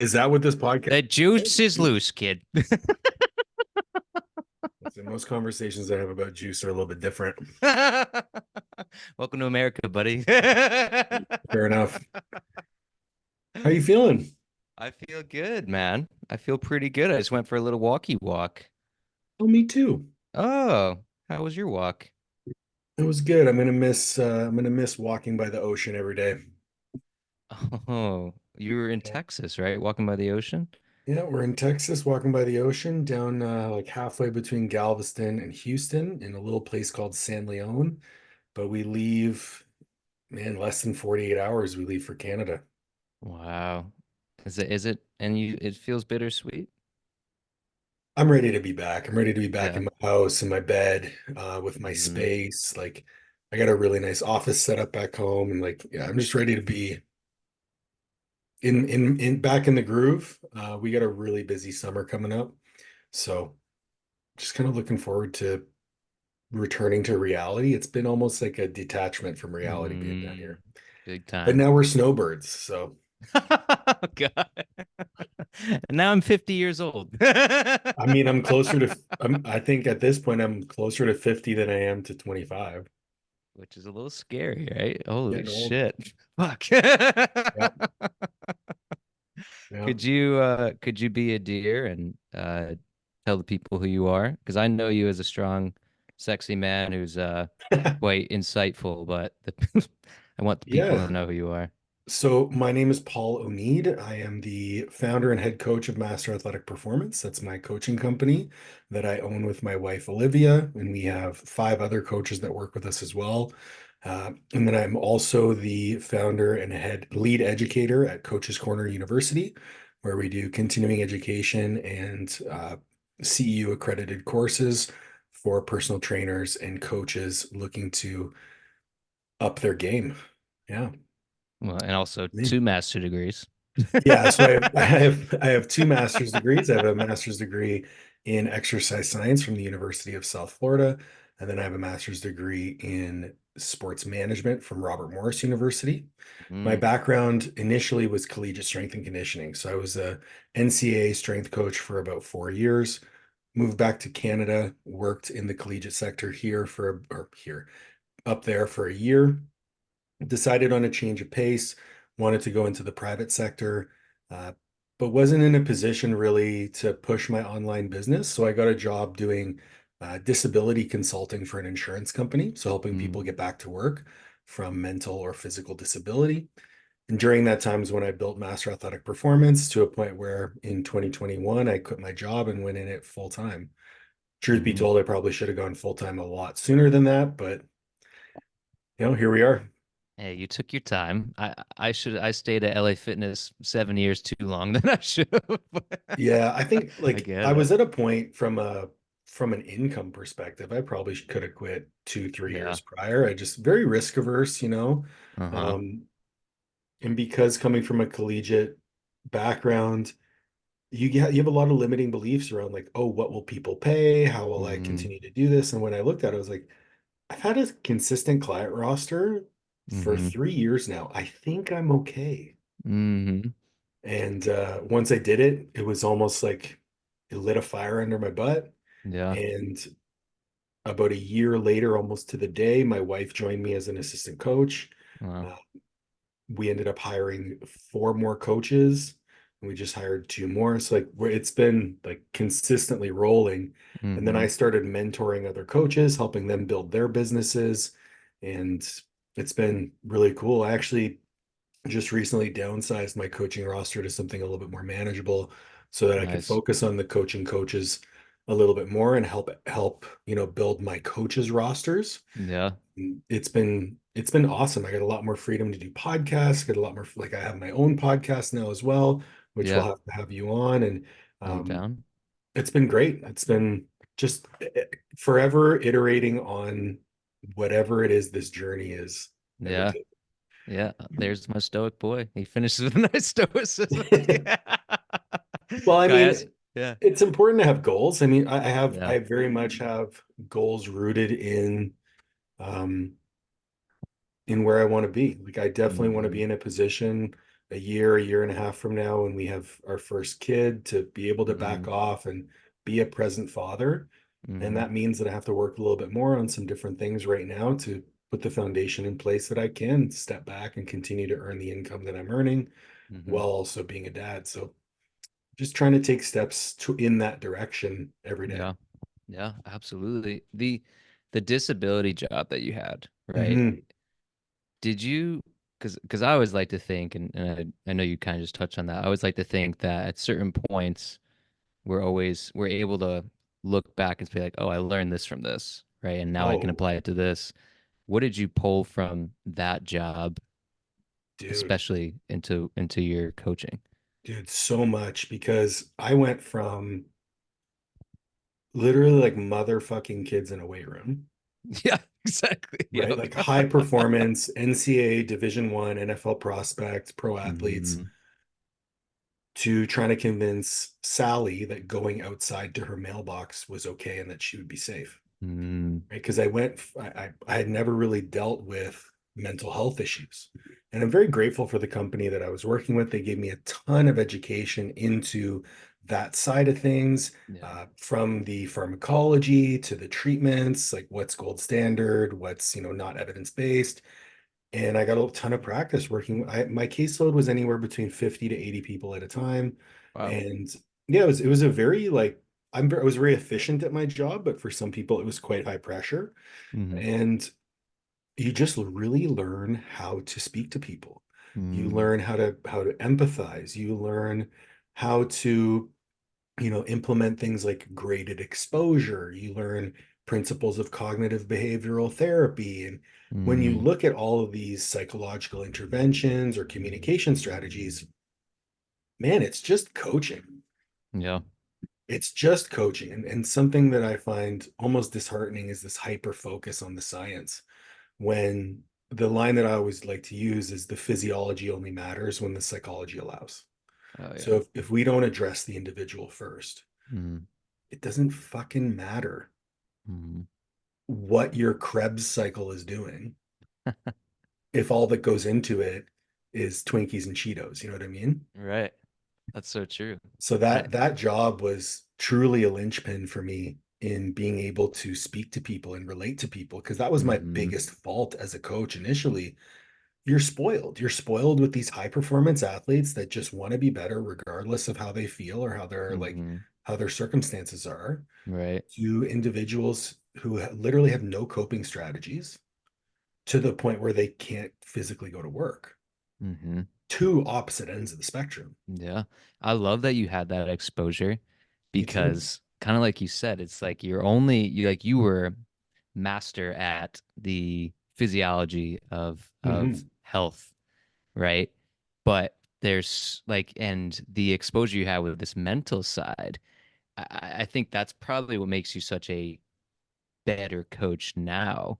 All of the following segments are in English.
Is that what this podcast The juice is is? loose, kid. Listen, most conversations I have about juice are a little bit different. Welcome to America, buddy. Fair enough. How you feeling? I feel good, man. I feel pretty good. I just went for a little walkie walk. Oh, me too. Oh, how was your walk? It was good. I'm gonna miss walking by the ocean every day. Oh, you were in Yeah. Texas, right? Walking by the ocean? Yeah, we're in Texas, walking by the ocean, down like halfway between Galveston and Houston, in a little place called San Leon. But we leave, man, less than 48 hours. We leave for Canada. Wow. Is it, and it feels bittersweet? I'm ready to be back. I'm ready to be back Yeah. in my house, in my bed, with my Hmm. space. Like, I got a really nice office set up back home, and like, yeah, I'm just ready to be in back in the groove. We got a really busy summer coming up, so just kind of looking forward to returning to reality. It's been almost like a detachment from reality being down Mm, here. big But time. now we're snowbirds, so Oh, God. And now I'm 50 years old. I mean, I think at this point I'm closer to 50 than I am to 25. Which is a little scary, right? Holy Getting old. shit. Fuck. Yeah, yeah. Could you be a deer and tell the people who you are? Because I know you as a strong, sexy man who's quite insightful, but I want the people Yeah. to know who you are. So my name is Paul Oneid. I am the founder and head coach of Master Athletic Performance. That's my coaching company that I own with my wife Olivia, and we have five other coaches that work with us as well. And then I'm also the founder and head lead educator at Coaches Corner University, where we do continuing education and CEU accredited courses for personal trainers and coaches looking to up their game. Yeah. Well, and also two master degrees. Yeah, so I have two master's degrees. I have a master's degree in exercise science from the University of South Florida, and then I have a master's degree in sports management from Robert Morris University. My Mm, background initially was collegiate strength and conditioning. So I was a NCAA strength coach for about 4 years, moved back to Canada, worked in the collegiate sector here up there for a year, decided on a change of pace, wanted to go into the private sector, uh, but wasn't in a position really to push my online business. So I got a job doing disability consulting for an insurance company, so helping people mm, get back to work from mental or physical disability. And during that time is when I built Master Athletic Performance to a point where in 2021, I quit my job and went in it full time. Truth be mm. told, I probably should have gone full time a lot sooner than that, but here we are. Hey, you took your time. I stayed at LA Fitness 7 years too long than I should have. Yeah, I think I like get I it. was at a point from an income perspective, I probably could have quit 2, 3 years Yeah. prior. I just very risk averse. Uh-huh. Um, and because coming from a collegiate background, you have a lot of limiting beliefs around like, oh, what will people pay? How will I Mm-hmm. continue to do this? And when I looked at it, I was like, I've had a consistent client roster for Mm-hmm. 3 years now. I think I'm okay. Mm-hmm. And once I did it, it was almost like it lit a fire under my butt. Yeah. And about a year later, almost to the day, my wife joined me as an assistant coach. Wow. Uh, we ended up hiring four more coaches, and we just hired two more. So like it's been like consistently rolling. And then Mm-hmm. I started mentoring other coaches, helping them build their businesses. And it's been really cool. I actually just recently downsized my coaching roster to something a little bit more manageable so that I could Nice. focus on the coaching coaches a little bit more and help build my coaches rosters. Yeah. It's been awesome. I got a lot more freedom to do podcasts, get a lot more like I have my own podcast now as well, which we'll Yeah. have to have you on. And I'm um, down. it's been great. It's been just forever iterating on whatever it is this journey is that we're Yeah. taking. Yeah. There's my stoic boy. He finishes with a nice stoicism. Yeah. Well, I Guys. mean, Yeah. it's important to have goals. I mean, Yeah. I very much have goals rooted um, in where I want to be. Like, I definitely want to Mm-hmm. be in a position a year and a half from now, when we have our first kid, to be able to back Mm, off and be a present father. And mm, that means that I have to work a little bit more on some different things right now to put the foundation in place that I can step back and continue to earn the income that I'm earning mm. while also being a dad. So just trying to take steps to in that direction every day. Yeah. Yeah, absolutely. The disability job that you had, right? Mhm. Did you, because I always like to think, and I know you kind of just touched on that. I always like to think that at certain points we're able to look back and be like, oh, I learned this from this, right? And now I can Oh, apply it to this. What did you pull from that job, dude, especially into your coaching? dude, so much, because I went from literally like motherfucking kids in a weight room, Yeah, exactly. right? Yep. Like high performance NCAA Division One NFL prospects, pro athletes, Hmm. to trying to convince Sally that going outside to her mailbox was okay and that she would be safe. Mm, Right? Because I had never really dealt with mental health issues. And I'm very grateful for the company that I was working with. They gave me a ton of education into that side of things, yeah. from the pharmacology to the treatments, like what's gold standard, what's, not evidence-based. And I got a ton of practice working. My caseload was anywhere between 50 to 80 people at a time. Wow. And yeah, it was a very like, I was very efficient at my job, but for some people it was quite high pressure. Hmm. And you just really learn how to speak to people. You Mm, learn how to empathize. You learn how to, implement things like graded exposure. You learn principles of cognitive behavioral therapy. And when you mm, look at all of these psychological interventions or communication strategies, man, it's just coaching. yeah. It's just coaching. And something that I find almost disheartening is this hyper focus on the science, when the line that I always like to use is the physiology only matters when the psychology allows. Oh So yeah. if we don't address the individual first, Mm, it doesn't fucking matter mm. what your Krebs cycle is doing if all that goes into it is Twinkies and Cheetos. You know what I mean? Right. That's so true. So I that job was truly a linchpin for me in being able to speak to people and relate to people, because that was my hmm biggest fault as a coach initially. You're spoiled. You're spoiled with these high performance athletes that just want to be better regardless of how they feel or hmm how their circumstances are, Right. to individuals who literally have no coping strategies, to the point where they can't physically go to work. Hmm. Two opposite ends of the spectrum. Yeah. I love that you had that exposure Me too. because kind of like you said, it's like you were master at the physiology of Hmm. health, right? But there's like and the exposure you had with this mental side, I think that's probably what makes you such a better coach now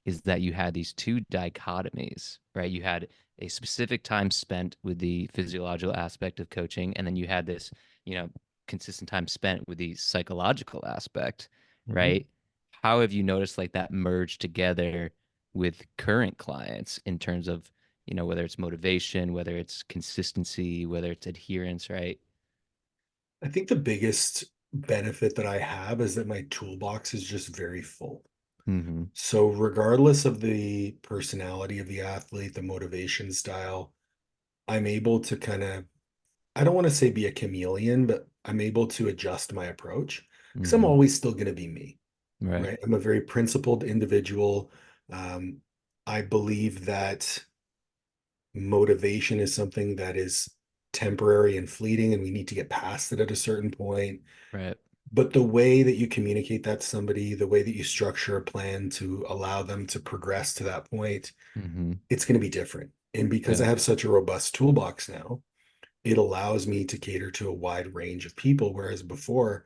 is that you had these two dichotomies, right? You had a specific time spent with the physiological aspect of coaching, and then you had this, you know, consistent time spent with the psychological aspect, Hmm. right? How have you noticed like that merge together with current clients in terms of, whether it's motivation, whether it's consistency, whether it's adherence, right? I think the biggest benefit that I have is that my toolbox is just very full. Mm-hmm. So, regardless of the personality of the athlete, the motivation style, I'm able to kind of, I don't want to say be a chameleon, but I'm able to adjust my approach, because I'm Mm-hmm. always still going to be me, Right. right? I'm a very principled individual. Um, I believe that motivation is something that is temporary and fleeting, and we need to get past it at a certain point. Right. But the way that you communicate that to somebody, the way that you structure a plan to allow them to progress to that point, Mm-hmm. it's going to be different. And because I Yeah. have such a robust toolbox now, it allows me to cater to a wide range of people. Whereas before,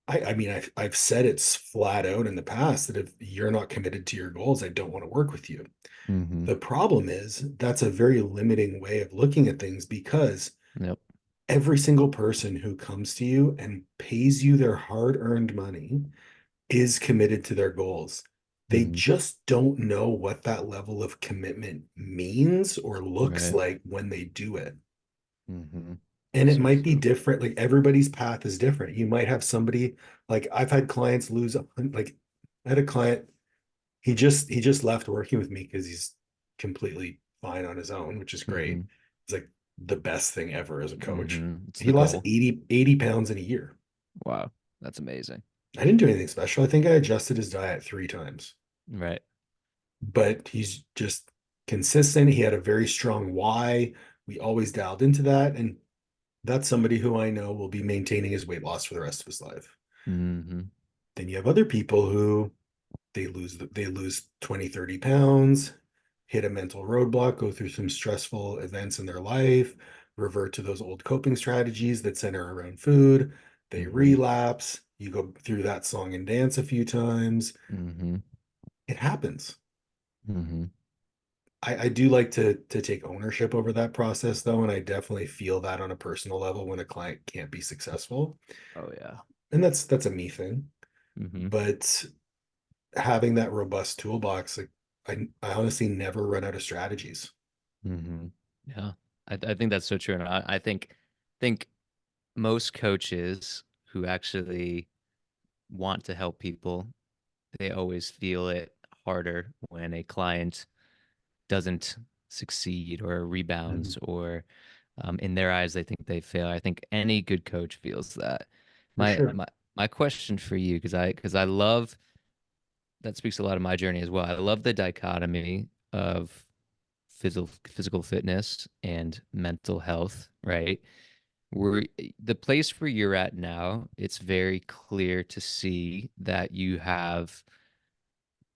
I mean, I've said it's flat out in the past that if you're not committed to your goals, I don't want to work with you. Mm-hmm. The problem is that's a very limiting way of looking at things, because Yep. every single person who comes to you and pays you their hard earned money is committed to their goals. they Mm-hmm. just don't know what that level of commitment means or looks Right. like when they do it. Mm-hmm. And it So might be true. different. Like everybody's path is different. You might have somebody like I've had clients like I had a client, he just left working with me because he's completely fine on his own, which is Mm-hmm. great. It's like the best thing ever as a coach. Mm-hmm. It's He the lost goal. 80 pounds in a year. Wow. That's amazing. I didn't do anything special. I think I adjusted his diet 3 times, Right. but he's just consistent. He had a very strong why. We always dialed into that. And that's somebody who I know will be maintaining his weight loss for the rest of his life. Mm-hmm. Then you have other people who they lose 20, 30 pounds, hit a mental roadblock, go through some stressful events in their life, revert to those old coping strategies that center around food. They Mm-hmm. relapse. You go through that song and dance a few times. Mm-hmm. It happens. Mm-hmm. I do like to take ownership over that process though, and I definitely feel that on a personal level when a client can't be successful. Oh yeah. And that's a me thing. Mm-hmm. But having that robust toolbox, like I honestly never run out of strategies. Mm-hmm. Yeah. I think that's so true. And I think most coaches who actually want to help people, they always feel it harder when a client doesn't succeed or Mhm. rebounds or in their eyes they think they fail. I think any good coach feels that. For My sure. my my question for you, because I love that speaks a lot of my journey as well. I love the dichotomy of physical fitness and mental health, right? Where the place where you're at now, it's very clear to see that you have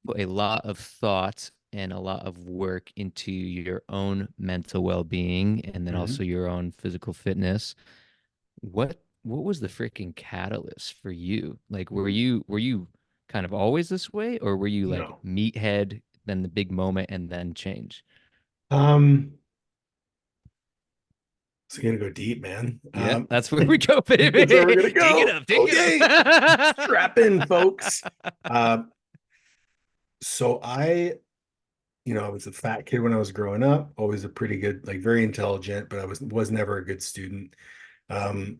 put a lot of thought and a lot of work into your own mental well-being and then Mhm. also your own physical fitness. What was the freaking catalyst for you? Like were you kind of always this way or were you like No. meathead, then the big moment and then change? Um, it's gonna go deep, man. Yeah, that's where we go, That's where we're baby. gonna Take it go. up, take Okay, it strap in, folks. up. Um, so I was a fat kid when I was growing up, always a pretty good, like very intelligent, but I was never a good student. Um,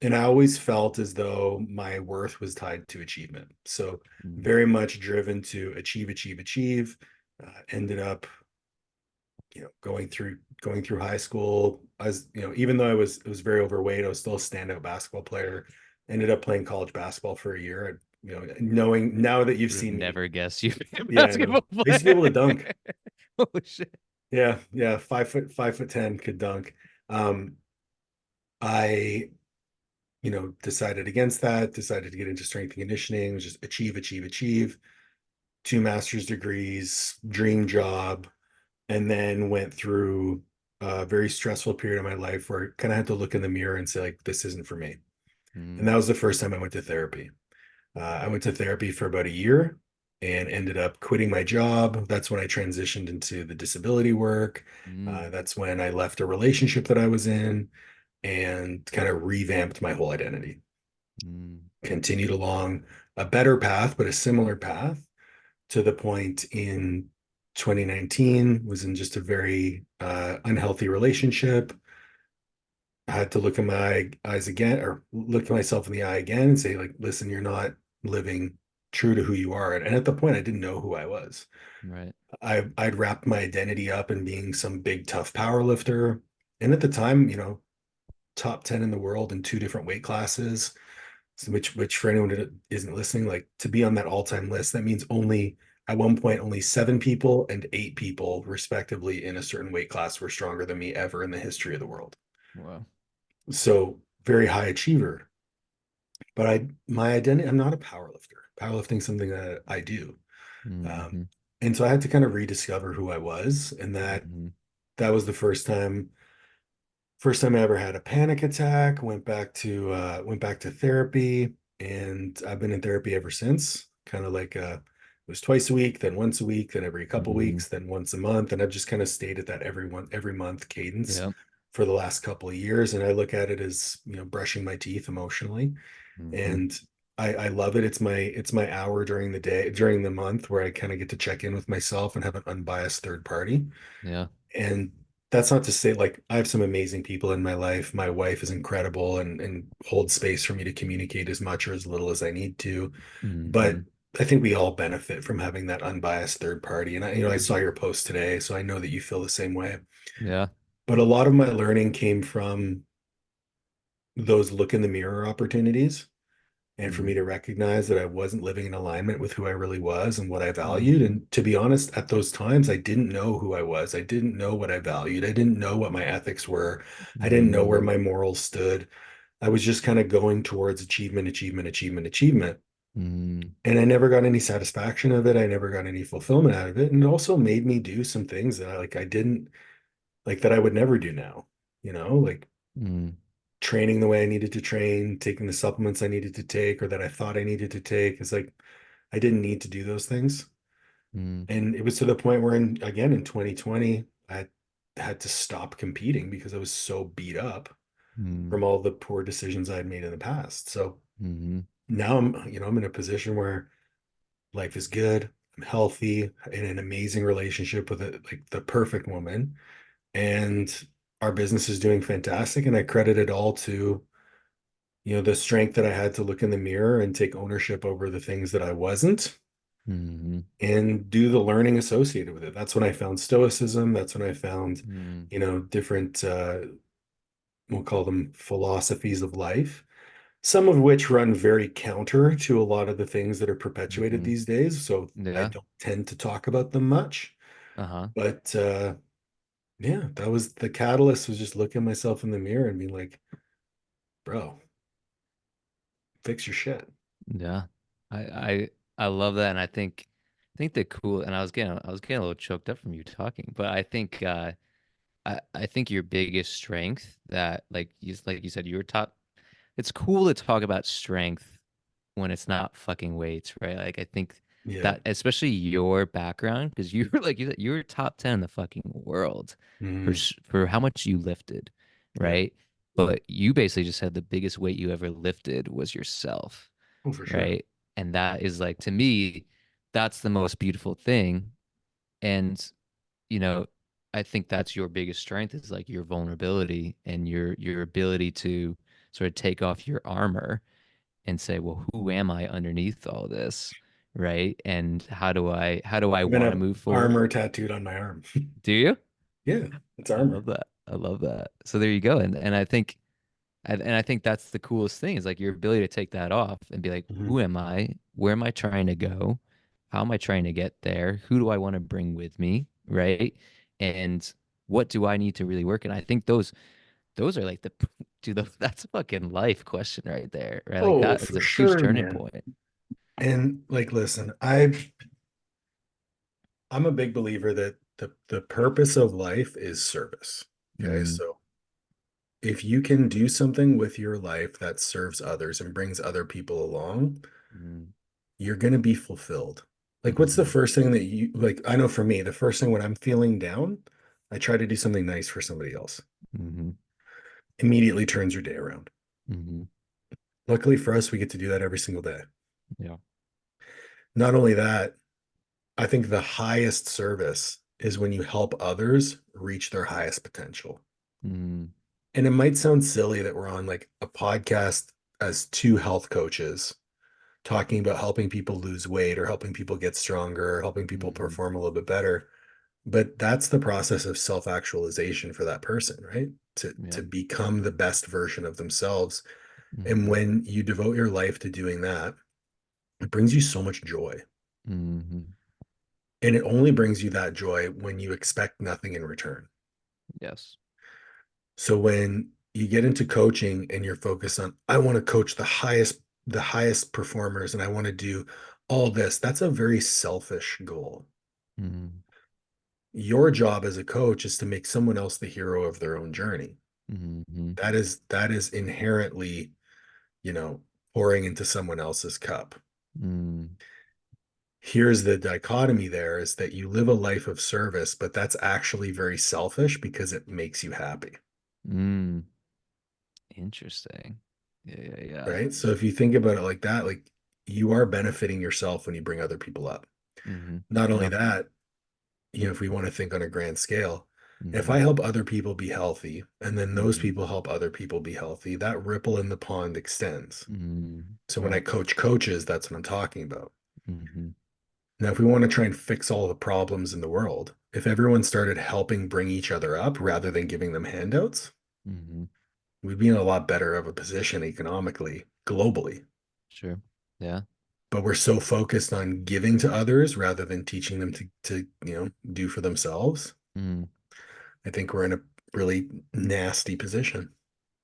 and I always felt as though my worth was tied to achievement. So Mm, very much driven to achieve, achieve, achieve. Ended up, going through high school. Even though I was very overweight, I was still a standout basketball player. Ended up playing college basketball for a year. Knowing now that you've would have seen me, never guessed you'd be a yeah, I know. basketball I used to be able player. to dunk. Oh shit. Yeah, yeah, 5'10" could dunk. Um, I decided against that, decided to get into strength and conditioning, just achieve, achieve, achieve, 2 master's degrees, dream job, and then went through a very stressful period of my life where I kind of had to look in the mirror and say, like, this isn't for me. And Mm, that was the first time I went to therapy. I went to therapy for about a year and ended up quitting my job. That's when I transitioned into the disability work. mm, That's when I left a relationship that I was in and kind of revamped my whole identity. mm, Continued along a better path, but a similar path to the point in 2019, was in just a very unhealthy relationship. I had to look in my eyes again, or look at myself in the eye again and say, like, listen, you're not living true to who you are. And at the point, I didn't know who I was. right. I'd wrapped my identity up in being some big, tough power lifter. And at the time, top 10 in the world in 2 different weight classes. So which for anyone that isn't listening, like to be on that all-time list, that means only at one point only 7 people and 8 people, respectively, in a certain weight class were stronger than me ever in the history of the world. Wow. So very high achiever. But my identity, I'm not a power lifter. Powerlifting is something that I do. Um, Mm-hmm, and so I had to kind of rediscover who I was. And that mm-hmm, that was the first time I ever had a panic attack. Went back to therapy, and I've been in therapy ever since. Kind of like it was twice a week, then once a week, then every couple mm-hmm. weeks, then once a month, and I've just kind of stayed at that every month cadence Yeah. for the last couple of years. And I look at it as brushing my teeth emotionally. Mm-hmm, And I love it. It's my hour during the day, during the month where I kind of get to check in with myself and have an unbiased third party. Yeah. And that's not to say like I have some amazing people in my life. My wife is incredible and holds space for me to communicate as much or as little as I need to. But Hmm. I think we all benefit from having that unbiased third party. And I saw your post today, so I know that you feel the same way. Yeah. But a lot of my learning came from those look in the mirror opportunities. And for me Mm-hmm. to recognize that I wasn't living in alignment with who I really was and what I valued. Hmm. And to be honest, at those times, I didn't know who I was. I didn't know what I valued. I didn't know what my ethics were. I didn't know where Hmm. my morals stood. I was just kind of going towards achievement, achievement, achievement, achievement. Hmm. And I never got any satisfaction of it. I never got any fulfillment out of it. And it also made me do some things that I didn't like that I would never do now, like Hmm. training the way I needed to train, taking the supplements I needed to take or that I thought I needed to take. It's like I didn't need to do those things. Hmm. And it was to the point where in 2020, I had to stop competing because I was so beat up Hmm. from all the poor decisions I had made in the past. So Hmm. now I'm in a position where life is good. I'm healthy in an amazing relationship with like the perfect woman and our business is doing fantastic. And I credit it all to the strength that I had to look in the mirror and take ownership over the things that I wasn't Hmm. and do the learning associated with it. That's when I found stoicism. That's when I found, Hmm. different, we'll call them philosophies of life, some of which run very counter to a lot of the things that are perpetuated Hmm. these days. So I Yeah. don't tend to talk about them much. Uh-huh. But yeah, that was the catalyst was just looking myself in the mirror and being like, bro, fix your shit. Yeah. I I I love that, and I think the cool, and I was getting a little choked up from you talking, but I think I think your biggest strength, that like you said, you were top. It's cool to talk about strength when it's not fucking weights, right? Like I think Yeah. that especially your background, because you were like you said, you were top 10 in the fucking world Mhm. for how much you lifted, Yeah. right? But you basically just said the biggest weight you ever lifted was yourself, Oh, for sure. right? And that is like, to me, that's the most beautiful thing. And you know, I think that's your biggest strength, is like your vulnerability and your ability to sort of take off your armor and say, well, who am I underneath all this? Right? And how do I I even want to have move forward? armor tattooed on my arm. Do you? Yeah, it's I love armor. that. I love that. So there you go. And I think that's the coolest thing, is like your ability to take that off and be like, Mhm. who am I? Where am I trying to go? How am I trying to get there? Who do I want to bring with me? Right? And what do I need to really work? And I think those are like the dude, that's a fucking life question right there. Right? Like Oh, that is for a huge sure, turning man. point. And like, listen, I'm a big believer that the purpose of life is service. Okay, Mm, so if you can do something with your life that serves others and brings other people along, mm, you're going to be fulfilled. Like, what's the mm, first thing that you like? I know for me, the first thing when I'm feeling down, I try to do something nice for somebody else. mm, Immediately turns your day around. mm. Luckily for us, we get to do that every single day. Yeah. Not only that, I think the highest service is when you help others reach their highest potential. Mm, And it might sound silly that we're on like a podcast as two health coaches talking about helping people lose weight or helping people get stronger, or helping people mm. perform a little bit better. But that's the process of self-actualization for that person, right? To Yeah. become the best version of themselves. And Mm, when you devote your life to doing that, it brings you so much joy. mm. And it only brings you that joy when you expect nothing in return. Yes. So when you get into coaching and you're focused on, I want to coach the highest performers and I want to do all this, that's a very selfish goal. Mm, Your job as a coach is to make someone else the hero of their own journey. mm, That is inherently, you know, pouring into someone else's cup. mm, Here's the dichotomy there is that you live a life of service, but that's actually very selfish because it makes you happy. mm. Interesting. Yeah, yeah, yeah. right? So if you think about it like that, like you are benefiting yourself when you bring other people up. Mm-hmm. Not only Yeah. that, if we want to think on a grand scale, if Mm-hmm. I help other people be healthy and then those Mm-hmm. people help other people be healthy, that ripple in the pond extends. Mm-hmm. So when I Right. coach coaches, that's what I'm talking about. Mm-hmm. Now, if we want to try and fix all the problems in the world, if everyone started helping bring each other up rather than giving them handouts, Mm-hmm. we'd be in a lot better of a position economically, globally. Sure. Yeah. But we're so focused on giving to others rather than teaching them to do for themselves. Mm-hmm. I think we're in a really nasty position.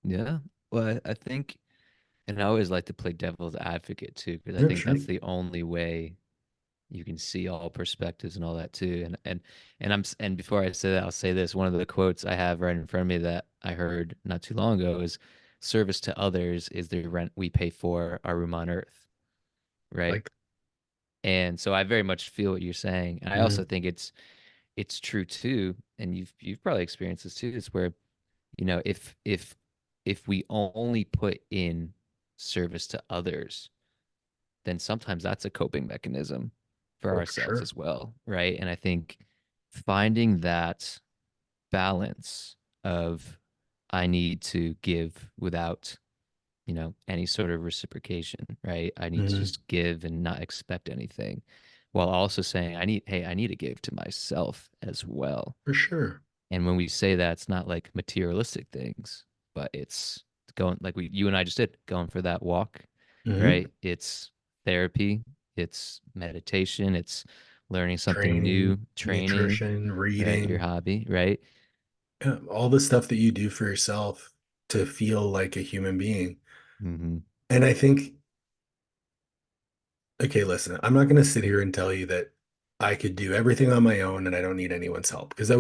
Yeah. Well, I think, and I always like to play devil's advocate too, because I Yeah, think sure. that's the only way you can see all perspectives and all that too. And before I say that, I'll say this. One of the quotes I have right in front of me that I heard not too long ago is service to others is the rent we pay for our room on earth. Right. Like, And so I very much feel what you're saying. And I also mhm, think it's true too. And you've probably experienced this too. It's where, if we only put in service to others, then sometimes that's a coping mechanism for oh, for ourselves sure. as well, right? And I think finding that balance of I need to give without, any sort of reciprocation, right? I need to Mhm, just give and not expect anything, while also saying hey, I need to give to myself as well. for sure. And when we say that, it's not like materialistic things, but it's going like you and I just did, going for that walk, Hmm. right? It's therapy, it's meditation, it's learning something new, Training, training, nutrition, right? Your reading, hobby, right? all the stuff that you do for yourself to feel like a human being. Mm-hmm. And I think, okay, listen, I'm not going to sit here and tell you that I could do everything on my own and I don't need anyone's help because Mm-hmm.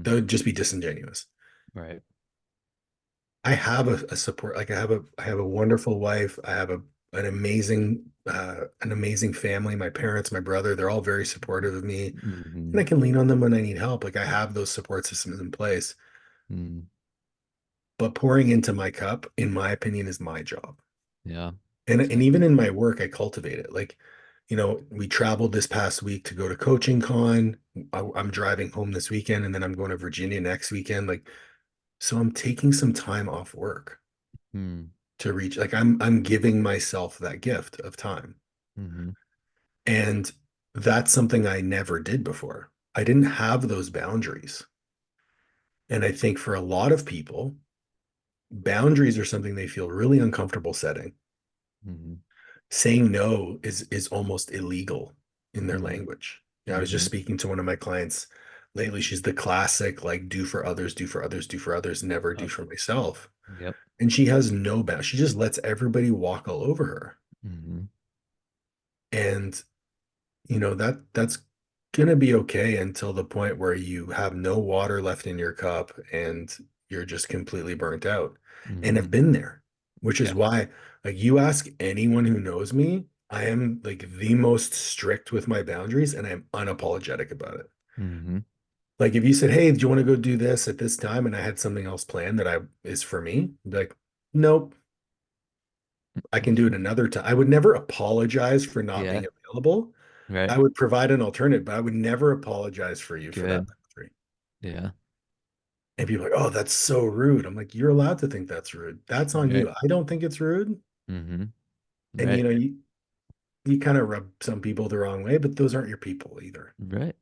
that would just be disingenuous. Right. I have a support, like I have a wonderful wife. I have an amazing family. My parents, my brother, they're all very supportive of me, Mm-hmm. and I can lean on them when I need help. Like I have those support systems in place. Mm-hmm. But pouring into my cup, in my opinion, is my job. Yeah, And even exactly. in my work, I cultivate it. Like, we traveled this past week to go to Coaching Con. I'm driving home this weekend, and then I'm going to Virginia next weekend. Like, so I'm taking some time off work Mm-hmm. to reach. Like, I'm giving myself that gift of time, Mm-hmm. and that's something I never did before. I didn't have those boundaries, and I think for a lot of people, boundaries are something they feel really uncomfortable setting. Mm-hmm. Saying no is almost illegal in their language. Yeah, I was just Mm-hmm. speaking to one of my clients lately. She's the classic, like, do for others, do for others, do for others, never do Yep. for myself. Yep. And she has no bounds. She just lets everybody walk all over her. Mm-hmm. And that's gonna be okay until the point where you have no water left in your cup and you're just completely burnt out. And Mm-hmm. have been there, which is Yeah. why, like, you ask anyone who knows me, I am like the most strict with my boundaries and I'm unapologetic about it. Mm-hmm. Like if you said, "Hey, do you want to go do this at this time?" and I had something else planned that I is for me, I'd be like, "Nope, I can do it another time." I would never apologize for not Yeah. being available. Right. I would provide an alternative, but I would never apologize for you for that Good. boundary. Yeah. And people are like, "Oh, that's so rude." I'm like, "You're allowed to think that's rude. That's on Right. you. I don't think it's rude." Mm-hmm. And Right. you kind of rub some people the wrong way, but those aren't your people either. Right.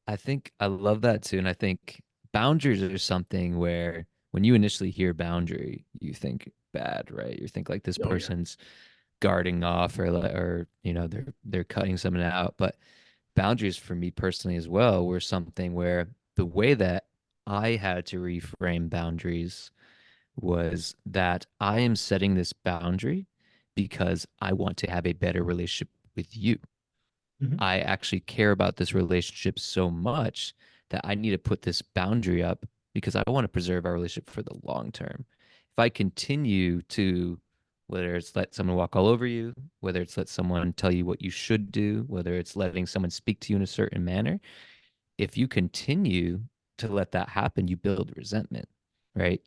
I think I love that too. And I think boundaries are something where when you initially hear boundary, you think bad, right? You think like this Oh yeah. person's guarding off or they're cutting someone out. But boundaries for me personally as well were something where the way that I had to reframe boundaries was that I am setting this boundary because I want to have a better relationship with you. Mhm. I actually care about this relationship so much that I need to put this boundary up because I want to preserve our relationship for the long term. If I continue to, whether it's let someone walk all over you, whether it's let someone tell you what you should do, whether it's letting someone speak to you in a certain manner, if you continue to let that happen, you build resentment, right?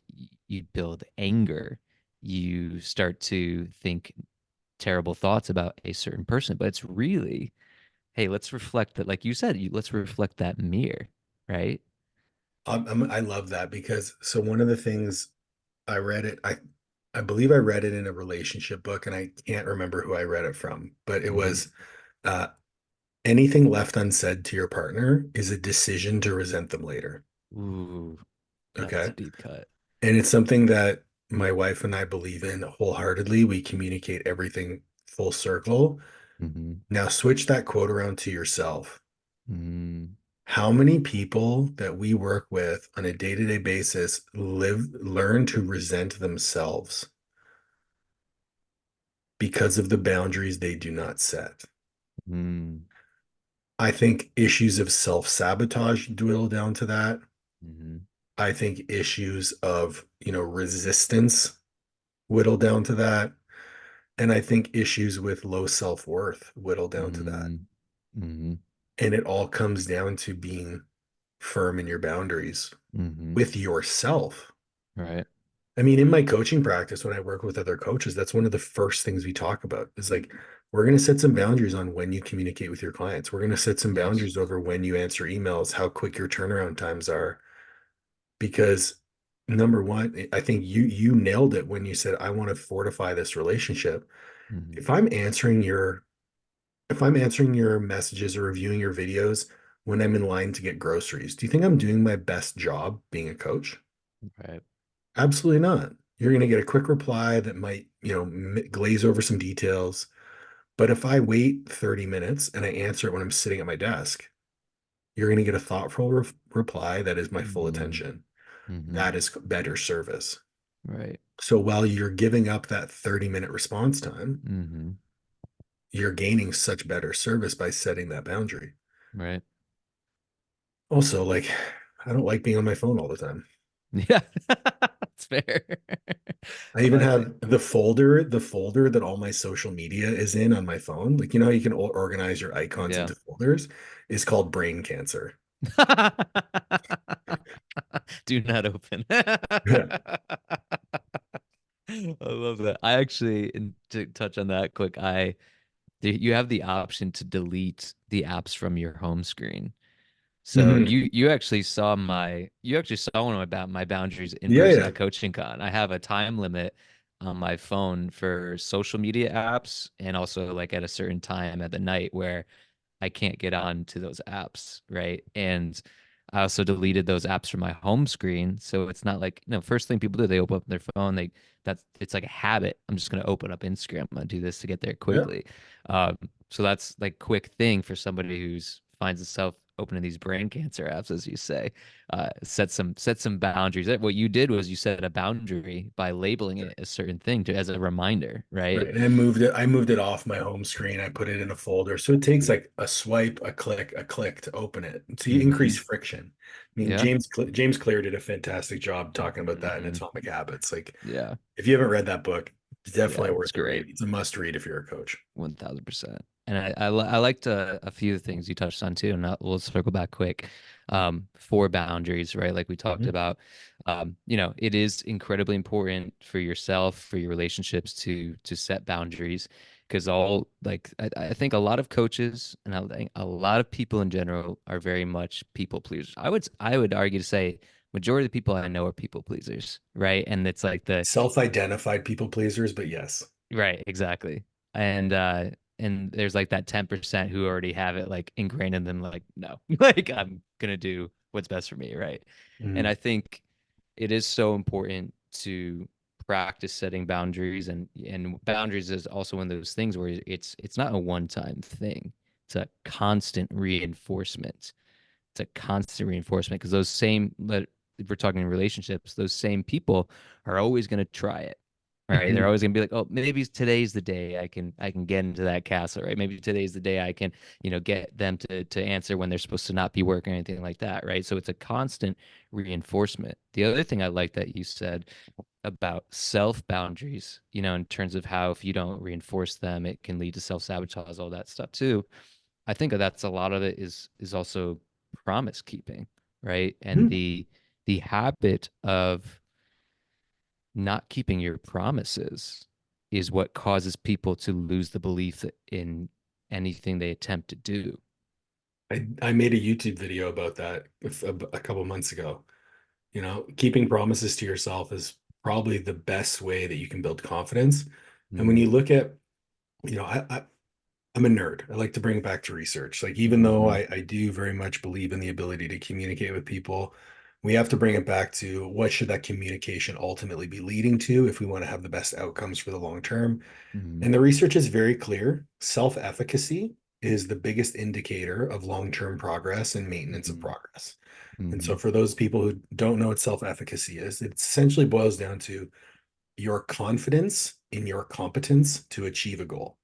You build anger you start to think terrible thoughts about a certain person, but it's really, hey, let's reflect that, like you said, let's reflect that mirror, right? I love that because so one of the things I read it, I believe I read it in a relationship book, and I can't remember who I read it from, but it Hmm. was uh, anything left unsaid to your partner is a decision to resent them later. Ooh, that's Okay. a deep cut. And it's something that my wife and I believe in wholeheartedly. We communicate everything full circle. Hmm. Now switch that quote around to yourself. Hmm. How many people that we work with on a day-to-day basis learn to resent themselves because of the boundaries they do not set? Hmm. I think issues of self-sabotage dwindle down to that. Hmm. I think issues of, resistance whittle down to that. And I think issues with low self-worth whittle down to that. Hmm. Hmm. And it all comes down to being firm in your boundaries Hmm. with yourself. Right. I mean, in my coaching practice, when I work with other coaches, that's one of the first things we talk about is like, we're going to set some boundaries on when you communicate with your clients. We're going to set some Yes. boundaries over when you answer emails, how quick your turnaround times are. Because number one, I think you nailed it when you said, I want to fortify this relationship. Hmm. If I'm answering your if I'm answering your messages or reviewing your videos when I'm in line to get groceries, do you think I'm doing my best job being a coach? Right. Absolutely not. You're going to get a quick reply that might, glaze over some details. But if I wait 30 minutes and I answer it when I'm sitting at my desk, you're going to get a thoughtful reply that is my full Hmm. attention. Hmm. That is better service. Right. So while you're giving up that 30-minute response time, Hmm. you're gaining such better service by setting that boundary. Right. Also, like, I don't like being on my phone all the time. Yeah, that's fair. I even I think, have the folder that all my social media is in on my phone. Like, how you can organize your icons yeah. into folders is called brain cancer. Do not open. I love that. I actually, and to touch on that quick, you have the option to delete the apps from your home screen. So Mhm. you actually saw one of my boundaries in Yeah, person yeah. at Coaching Con. I have a time limit on my phone for social media apps and also like at a certain time at the night where I can't get on to those apps, right? And I also deleted those apps from my home screen. So it's not like, first thing people do, they open up their phone, it's like a habit. I'm just gonna open up Instagram. I'm gonna do this to get there Yeah. quickly. So that's like quick thing for somebody who's finds itself opening these brain cancer apps, as you say. Set some boundaries. What you did was you set a boundary by labeling it a certain thing as a reminder, right? Right. And I moved it off my home screen. I put it in a folder. So it takes like a swipe, a click to open it. So you Hmm. increase friction. I mean, Yeah. James Clear did a fantastic job talking about that in Hmm. Atomic Habits. Like, Yeah. if you haven't read that book, it's Yeah, definitely it's worth a read. great. It's a must read if you're a coach. 1000%. And I liked a few things you touched on too, and we'll circle back quick. For boundaries, right? Like we talked Mhm. about, it is incredibly important for yourself, for your relationships to set boundaries, because I think a lot of coaches and I think a lot of people in general are very much people pleasers. I would argue to say majority of the people I know are people pleasers, right? And it's like the Self-identified people pleasers, but yes. Right, exactly. And there's like that 10% who already have it like ingrained in them, like, no, like I'm gonna do what's best for me, right? And Mhm. I think it is so important to practice setting boundaries, and boundaries is also one of those things where it's not a one-time thing. It's a constant reinforcement. It's a constant reinforcement because if we're talking relationships, those same people are always going to try it. Right. They're Mhm. always gonna be like, oh, maybe today's the day I can get into that castle, right? Maybe today's the day I can, get them to answer when they're supposed to not be working or anything like that, right? So it's a constant reinforcement. The other thing I like that you said about self boundaries, in terms of how if you don't reinforce them, it can lead to self-sabotage, all that stuff too. I think that's a lot of it is also promise keeping, right? And Mhm. the habit of not keeping your promises is what causes people to lose the belief in anything they attempt to do. I made a YouTube video about that a couple months ago. Keeping promises to yourself is probably the best way that you can build confidence. And when Mm-hmm. you look at, you know, I'm a nerd. I like to bring it back to research. Like, even though Mm-hmm. I do very much believe in the ability to communicate with people, we have to bring it back to what should that communication ultimately be leading to if we want to have the best outcomes for the long term. Mm-hmm. And the research is very clear. Self-efficacy is the biggest indicator of long-term progress and maintenance of Mm-hmm. progress. And Mm-hmm. so for those people who don't know what self-efficacy is, it essentially boils down to your confidence in your competence to achieve a goal.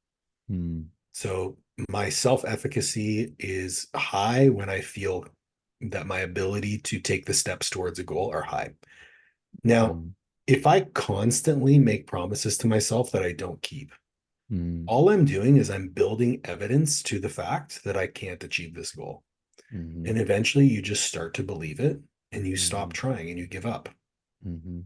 So my self-efficacy is high when I feel that my ability to take the steps towards a goal are high. Now, Mm-hmm. if I constantly make promises to myself that I don't keep, Mm-hmm. all I'm doing is I'm building evidence to the fact that I can't achieve this goal. Mm-hmm. And eventually you just start to believe it and you stop Mm-hmm. trying and you give up. Mm-hmm.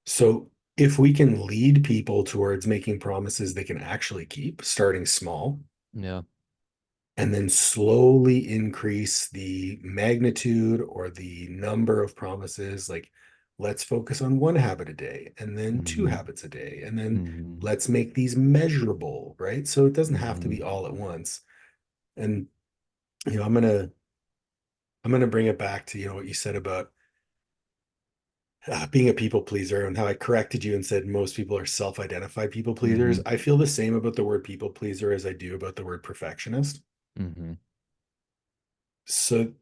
So if we can lead people towards making promises they can actually keep, starting small, Yeah. and then slowly increase the magnitude or the number of promises, like let's focus on one habit a day and then two Mm-hmm. habits a day and then Mm-hmm. let's make these measurable, right? So it doesn't have to Mm-hmm. be all at once. And I'm gonna bring it back to what you said about being a people pleaser and how I corrected you and said most people are self-identified people pleasers. Mm-hmm. I feel the same about the word people pleaser as I do about the word perfectionist. Mm-hmm. So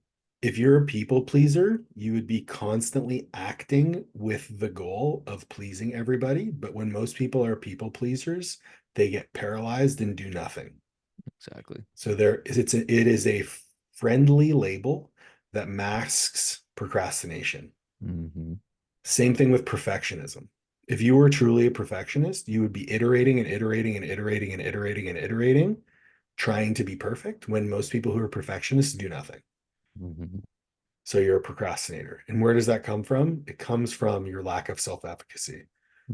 if you're a people pleaser, you would be constantly acting with the goal of pleasing everybody. But when most people are people pleasers, they get paralyzed and do nothing. Exactly. So it is a friendly label that masks procrastination. Mm-hmm. Same thing with perfectionism. If you were truly a perfectionist, you would be iterating and iterating and iterating and iterating and iterating, trying to be perfect when most people who are perfectionists do nothing. Mm-hmm. So you're a procrastinator. And where does that come from? It comes from your lack of self-efficacy.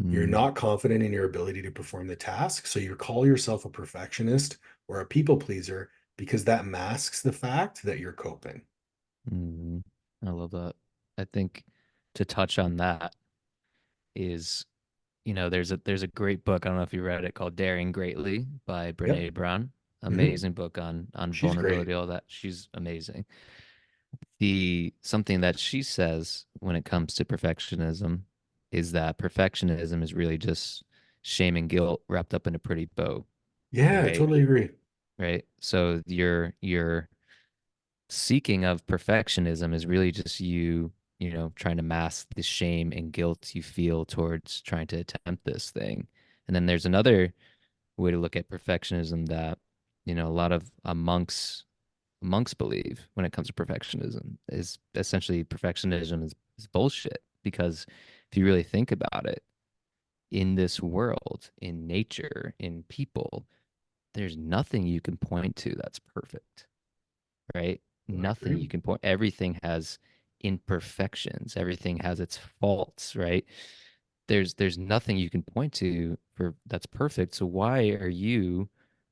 You're Mm-hmm. not confident in your ability to perform the task. So you call yourself a perfectionist or a people pleaser because that masks the fact that you're coping. Mm-hmm. I love that. I think to touch on that is, there's a great book. I don't know if you read it, called Daring Greatly by Yep. Brene Brown. Hmm. Amazing book on She's great. vulnerability, all that. She's amazing. The something that she says when it comes to perfectionism is that perfectionism is really just shame and guilt wrapped up in a pretty bow, Yeah, I right? totally agree. Right. So your seeking of perfectionism is really just trying to mask the shame and guilt you feel towards trying to attempt this thing. And then there's another way to look at perfectionism that, a lot of monks believe when it comes to perfectionism is essentially perfectionism is bullshit. Because if you really think about it, in this world, in nature, in people, there's nothing you can point to that's perfect, right? I Nothing agree. you can point. Everything has imperfections. Everything has its faults, right? There's nothing you can point to for that's perfect. So why are you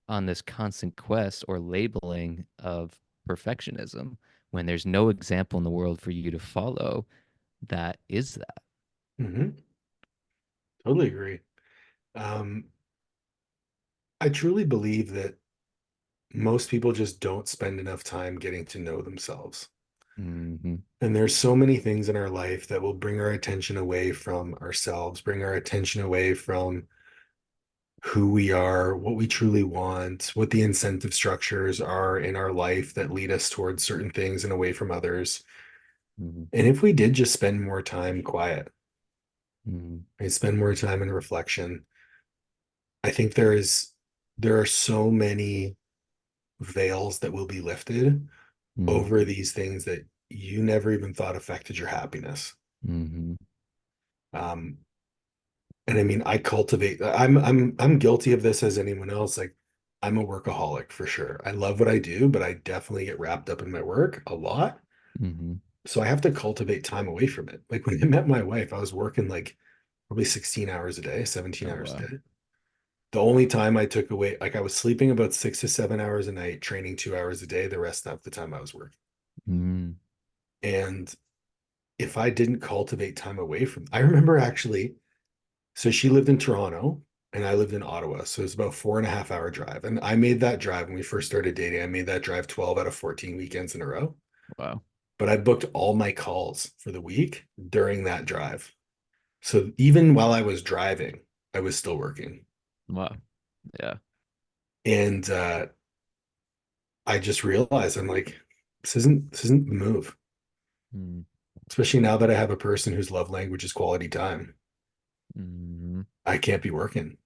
on this constant quest or labeling of perfectionism when there's no example in the world for you to follow that is that? Hmm. Totally agree. Um, I truly believe that most people just don't spend enough time getting to know themselves. Mm-hmm. And there's so many things in our life that will bring our attention away from ourselves, bring our attention away from who we are, what we truly want, what the incentive structures are in our life that lead us towards certain things and away from others. Mm-hmm. And if we did just spend more time quiet Mm-hmm. and spend more time in reflection, I think there are so many veils that will be lifted over these things that you never even thought affected your happiness. Mm-hmm. Um, and I mean, I'm guilty of this as anyone else. Like, I'm a workaholic for sure. I love what I do, but I definitely get wrapped up in my work a lot. Mm-hmm. So I have to cultivate time away from it. Like when I met my wife, I was working like probably 16 hours a day, 17 Oh hours a wow. day. The only time I took away, like I was sleeping about 6 to 7 hours a night, training 2 hours a day. The rest of the time I was working. Mm, And if I didn't cultivate time away from, I remember actually, so she lived in Toronto and I lived in Ottawa. So it's about 4.5 hour drive. And I made that drive when we first started dating. I made that drive 12 out of 14 weekends in a row. wow. But I booked all my calls for the week during that drive. So even while I was driving, I was still working. Wow. Yeah. And I just realized I'm like, this isn't the move. Mm, Especially now that I have a person whose love language is quality time. mm-hmm. I can't be working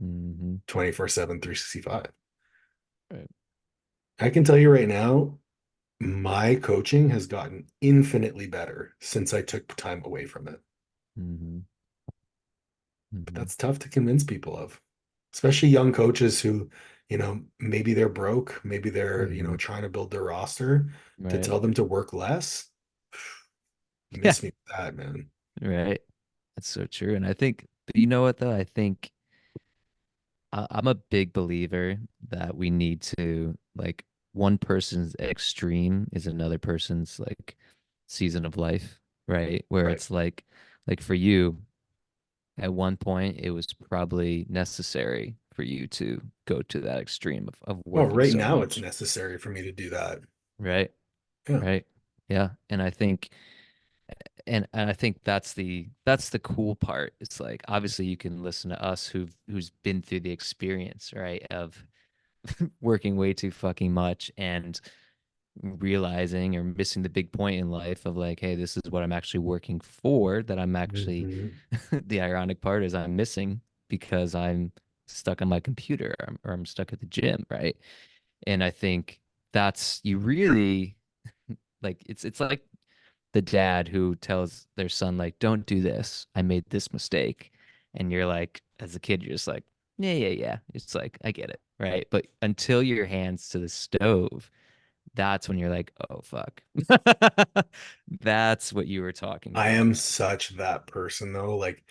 Mm-hmm. 24/7, 365. Right. I can tell you right now, my coaching has gotten infinitely better since I took time away from it. Mm-hmm. But Mm-hmm. that's tough to convince people of, especially young coaches who, maybe they're broke, maybe they're, Mm-hmm. trying to build their roster. To Right. tell them to work less, Yeah. miss me with that, man. Right. That's so true. And I think, but you know what though? I think I'm a big believer that we need to like one person's extreme is another person's like season of life, right? Where Right. it's like for you, at one point it was probably necessary for you to go to that extreme of Oh, working right so now it's much, necessary for me to do that. right? Yeah. Right. Yeah. And I think that's the cool part. It's like obviously you can listen to us who's been through the experience, right, of working way too fucking much and realizing or missing the big point in life of like, hey, this is what I'm actually working for, that I'm actually Mhm. the ironic part is I'm missing because I'm stuck on my computer or I'm stuck at the gym, right? And I think that's you really like it's like the dad who tells their son like don't do this, I made this mistake, and you're like as a kid you're just like yeah yeah yeah, it's like I get it, right? But until your hands to the stove, that's when you're like oh fuck. That's what you were talking I about. am such that person though. Like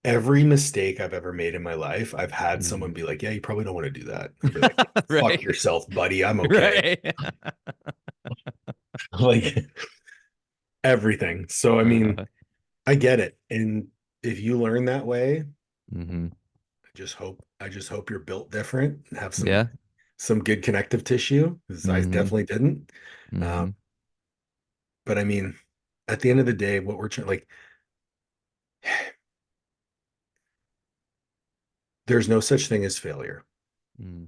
every mistake I've ever made in my life, I've had Mhm. someone be like, "Yeah, you probably don't want to do that." I'd be like, "Fuck Right. yourself, buddy. I'm okay." Right. Like everything. So I mean, uh, I get it. And if you learn that way, hmm. I just hope you're built different and have some Yeah. some good connective tissue, because I Hmm. definitely didn't. Um, Hmm. but I mean, at the end of the day, what we're trying like, there's no such thing as failure. Hmm.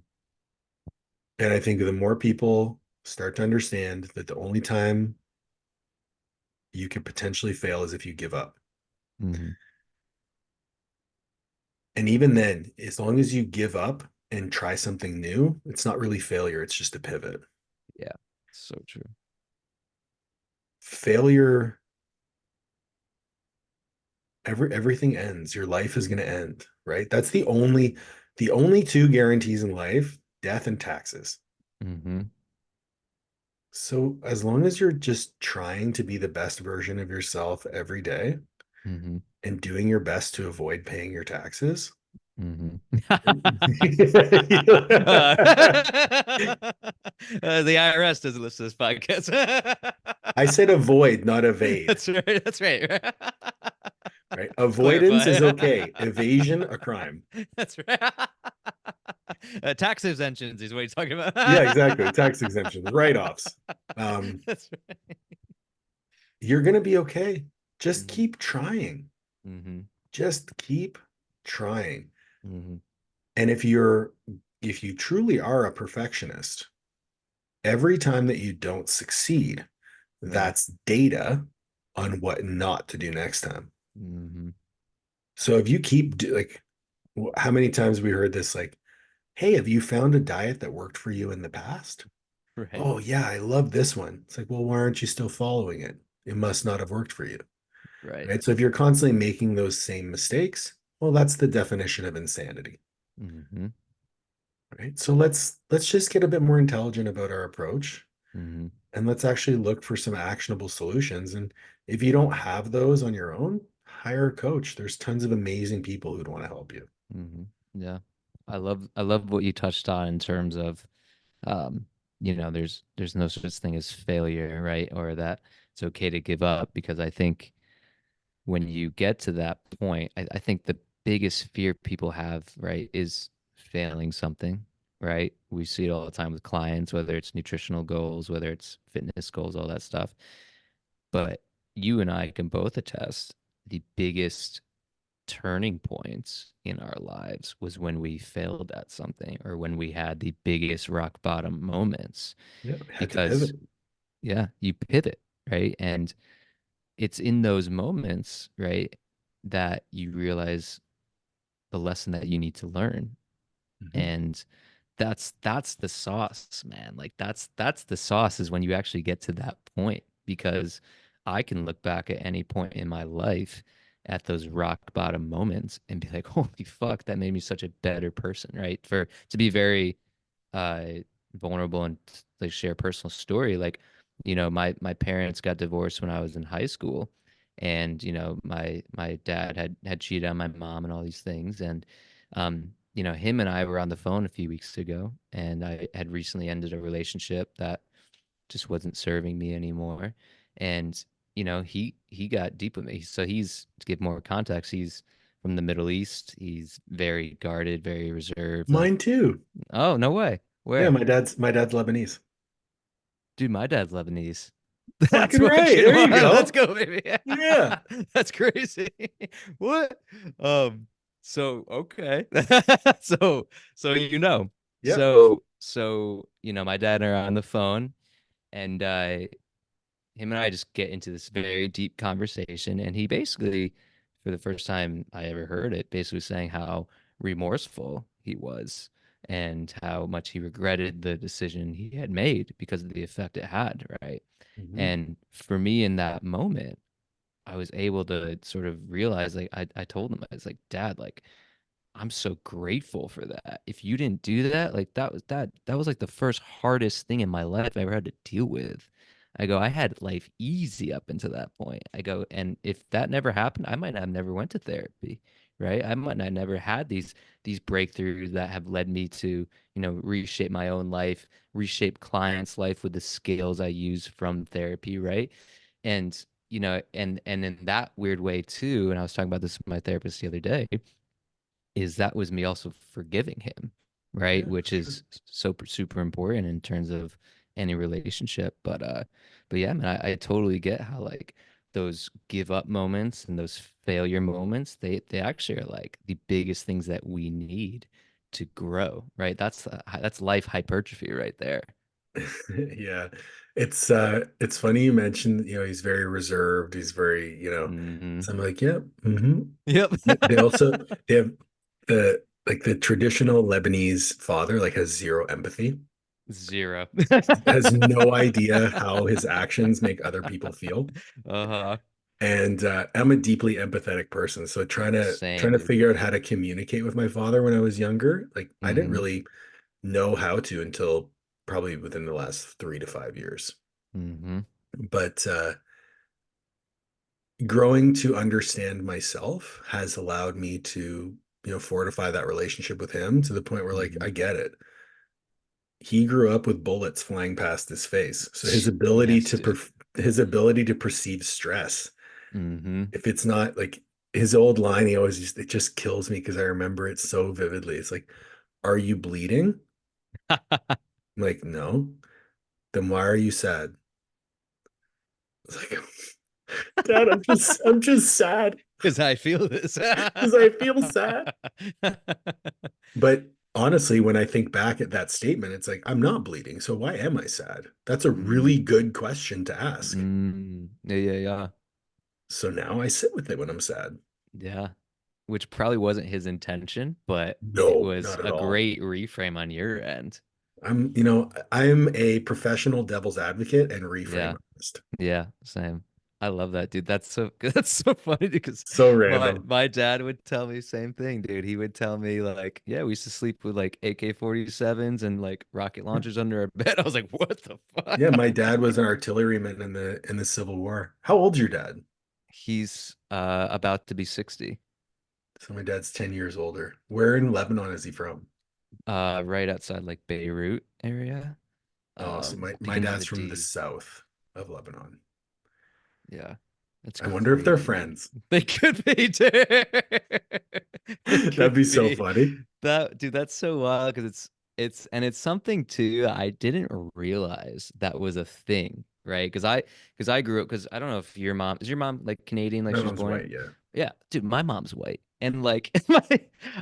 And I think the more people start to understand that the only time you can potentially fail is if you give up. Hmm. And even then, as long as you give up and try something new, it's not really failure, it's just a pivot. Yeah. So true. Failure, everything ends. Your life is going to end, right? That's the only two guarantees in life, death and taxes. Hmm. So as long as you're just trying to be the best version of yourself every day Hmm. and doing your best to avoid paying your taxes, Hmm. uh, the IRS doesn't listen to this podcast. I said avoid, not evade, That's right. That's right. right? Let's Avoidance is clarify. okay. Evasion, a crime. That's right. Tax exemptions is what you're talking Yeah, about. exactly. Tax exemptions, write-offs. Um, That's right. you're gonna be okay. Just Hmm. keep trying. Hmm. Just keep trying. Hmm. And if you truly are a perfectionist, every time that you don't succeed, Right. that's data on what not to do next time. Hmm. So if you like, how many times have we heard this, like, hey, have you found a diet that worked for you in the past? Right. Oh yeah, I love this one. It's like, well, why aren't you still following it? It must not have worked for you. Right. Right. So if you're constantly making those same mistakes, well, that's the definition of insanity. Hmm. Right. So let's just get a bit more intelligent about our approach, Hmm. and let's actually look for some actionable solutions. And if you don't have those on your own, hire a coach. There's tons of amazing people who'd want to help you. Hmm. Yeah. I love what you touched on in terms of um, there's no such thing as failure, right? Or that it's okay to give up because I think when you get to that point, I think the biggest fear people have, right, is failing something, right? We see it all the time with clients, whether it's nutritional goals, whether it's fitness goals, all that stuff. But you and I can both attest the biggest turning points in our lives was when we failed at something or when we had the biggest rock bottom moments Yeah, had to pivot. because yeah, you pivot, right? And it's in those moments, right, that you realize the lesson that you need to learn. Mhm. And that's the sauce, man. Like that's the sauce is when you actually get to that point because I can look back at any point in my life at those rock bottom moments and be like, holy fuck, that made me such a better person, right? For to be very uh vulnerable and like share a personal story, like my parents got divorced when I was in high school, and my dad had cheated on my mom and all these things, and him and I were on the phone a few weeks ago, and I had recently ended a relationship that just wasn't serving me anymore. And he got deep with me. So he's, to give more context, he's from the Middle East. He's very guarded, very reserved. Like, Mine too. oh, no way. Yeah, Where? my dad's Lebanese. Dude, my dad's Lebanese. That's Fucking right. fucking There you wild. Let's go. go, baby. Yeah. That's crazy. What? Um, so okay. So so Yep. my dad and I are on the phone, and him and I just get into this very deep conversation, and he basically, for the first time I ever heard it, basically saying how remorseful he was and how much he regretted the decision he had made because of the effect it had, right? Mhm. And for me in that moment, I was able to sort of realize, like, I told him, I was like, Dad, like, I'm so grateful for that. If you didn't do that, like that was like the first hardest thing in my life I ever had to deal with. I go, I had life easy up until that point. I go, and if that never happened, I might not have never went to therapy, right? I might not never had these breakthroughs that have led me to, reshape my own life, reshape clients' life with the skills I use from therapy, right? And and in that weird way too, and I was talking about this with my therapist the other day, is that was me also forgiving him, right? Yeah, Which for sure. is super super important in terms of any relationship. But yeah, man, I totally get how like those give up moments and those failure moments, they actually are like the biggest things that we need to grow, right? That's life hypertrophy right there. Yeah. It's funny you mentioned, he's very reserved. He's very, Hmm. so I'm like, yep. Hmm. Yep. They also they have the traditional Lebanese father like has zero empathy, Zero. has no idea how his actions make other people feel. Uh-huh. And I'm a deeply empathetic person, so trying Same, to dude. figure out how to communicate with my father when I was younger, like I didn't Hmm. really know how to until probably within the last 3 to 5 years. Hmm. But growing to understand myself has allowed me to, fortify that relationship with him to the point where like I Hmm. get it. He grew up with bullets flying past his face, so Yes, dude. his ability to perceive stress, Hmm. if it's not like his old line, he always used, it just kills me because I remember it so vividly. It's like, "Are you bleeding?" I'm like, "No." Then why are you sad? It's like, Dad, I'm just sad Because I feel this. because I feel sad. But honestly, when I think back at that statement, it's like, I'm not bleeding. So why am I sad? That's a Mm, really good question to ask. yeah, yeah, yeah. So now I sit with it when I'm sad. Yeah. Which probably wasn't his intention, but it No, was not at a all. great reframe on your end. I'm a professional devil's advocate and reframe Yeah. artist. Yeah, same. I love that, dude. That's so that's so funny because So my random. my dad would tell me same thing, dude. He would tell me like, yeah, we used to sleep with like AK-47s and like rocket launchers under our bed. I was like, what the Yeah, my fuck? dad was an artilleryman in the Civil War. How old's your dad? He's about to be 60. So my dad's 10 years older. Where in Lebanon is he from? Right outside like Beirut area. Oh, so my Begins with dad's a from the D. south of Lebanon. Yeah. That's I wonder if they're crazy. friends. They could be, dude. They That'd be could so be. funny. That dude, that's so wild because it's something too I didn't realize that was a thing, right? Because I grew up because I don't know if your mom like Canadian, like My she was mom's born white, yeah. yeah, dude, my mom's white. And like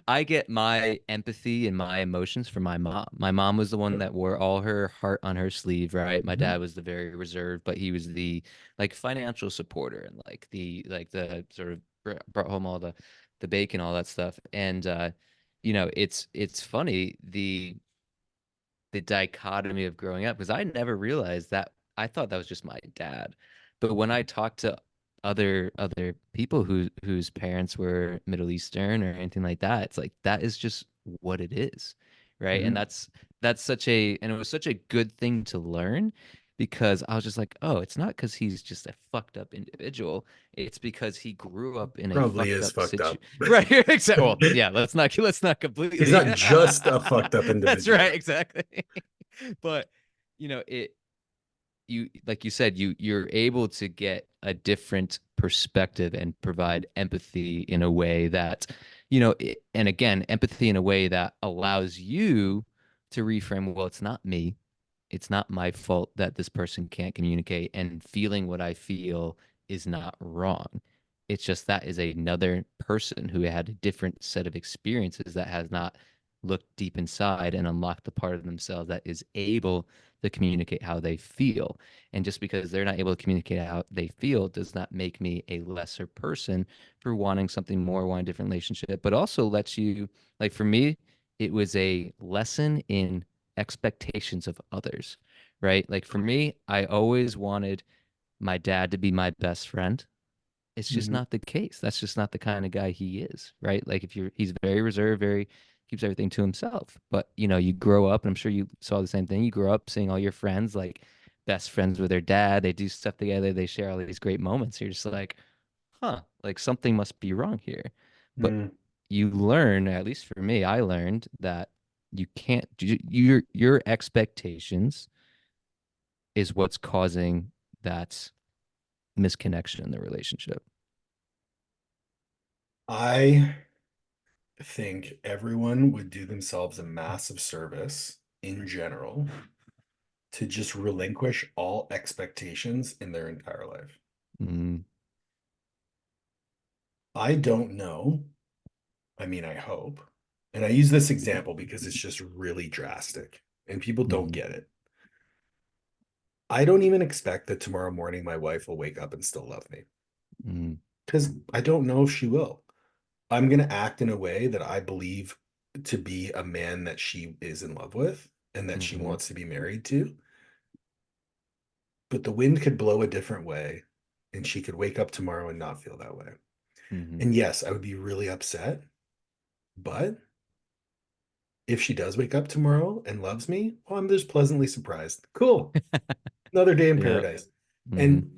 I get my empathy and my emotions from my mom. My mom was the one that wore all her heart on her sleeve, right? My Mhm. dad was the very reserved, but he was the like financial supporter and like the sort of brought home all the bacon, all that stuff. And it's funny the dichotomy of growing up because I never realized that. I thought that was just my dad. But when I talked to other people whose parents were Middle Eastern or anything like that, it's like that is just what it is, right? And Mhm. that's such a and it was such a good thing to learn because I was just like, oh, it's not because he's just a fucked up individual. It's because he grew up in a Probably fucked is up fucked situ up. right here. Exactly. Well, yeah, let's not He's completely. not just a fucked up That's individual. right, exactly. But it you like you said you're able to get a different perspective and provide empathy in a way that and again empathy in a way that allows you to reframe, well, it's not me, it's not my fault that this person can't communicate, and feeling what I feel is not wrong. It's just that is another person who had a different set of experiences that has not looked deep inside and unlocked the part of themselves that is able to communicate how they feel. And just because they're not able to communicate how they feel does not make me a lesser person for wanting something more, wanting a different relationship, but also lets you, like for me, it was a lesson in expectations of others, right? Like for me, I always wanted my dad to be my best friend. It's just Mhm. not the case. That's just not the kind of guy he is, right? Like he's very reserved, very keeps everything to himself. But you grow up, and I'm sure you saw the same thing. You grow up seeing all your friends like best friends with their dad. They do stuff together. They share all these great moments. You're just like, huh, like something must be wrong here. But Mhm. you learn, at least for me, I learned that you can't your expectations is what's causing that misconnection in the relationship. I think everyone would do themselves a massive service in general to just relinquish all expectations in their entire life. Mm, I don't know. I mean, I hope. And I use this example because it's just really drastic and people don't mm, get it. I don't even expect that tomorrow morning my wife will wake up and still love me mm, because I don't know if she will. I'm going to act in a way that I believe to be a man that she is in love with and that she mm, wants to be married to. But the wind could blow a different way and she could wake up tomorrow and not feel that way. mm, And yes, I would be really upset. But if she does wake up tomorrow and loves me, well, I'm just pleasantly surprised. Cool. Another day in yeah. paradise. Mm, And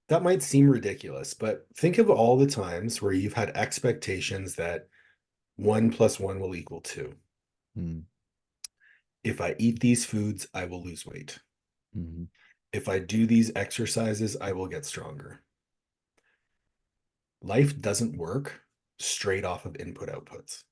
that might seem ridiculous, but think of all the times where you've had expectations that one plus one will equal two. mm, If I eat these foods, I will lose weight. mm, If I do these exercises, I will get stronger. Life doesn't work straight off of input outputs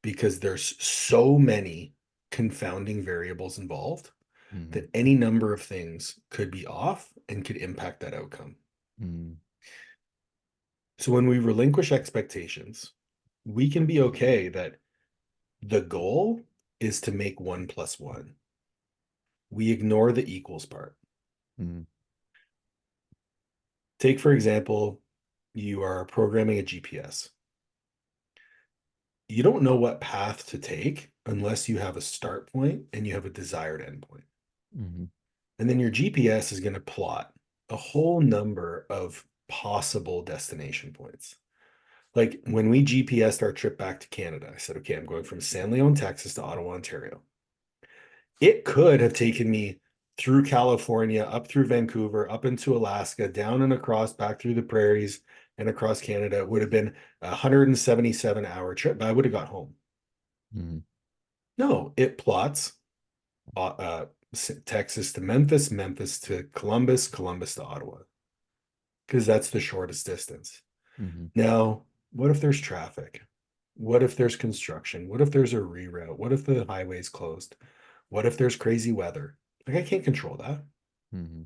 because there's so many confounding variables involved mm, that any number of things could be off and could impact that outcome. mm, So when we relinquish expectations, we can be okay that the goal is to make one plus one. We ignore the equals part. mm, Take, for example, you are programming a GPS. You don't know what path to take unless you have a start point and you have a desired endpoint. mm, And then your GPS is going to plot a whole number of possible destination points. Like when we GPSed our trip back to Canada, I said, okay, I'm going from San Leon, Texas to Ottawa, Ontario. It could have taken me through California, up through Vancouver, up into Alaska, down and across, back through the prairies, and across Canada, it would have been a 177-hour trip, but I would have got home. Mm-hmm. No, it plots Texas to Memphis, Memphis to Columbus, Columbus to Ottawa, because that's the shortest distance. Mm-hmm. Now, what if there's traffic? What if there's construction? What if there's a reroute? What if the highway's closed? What if there's crazy weather? Like, I can't control that. Mm-hmm.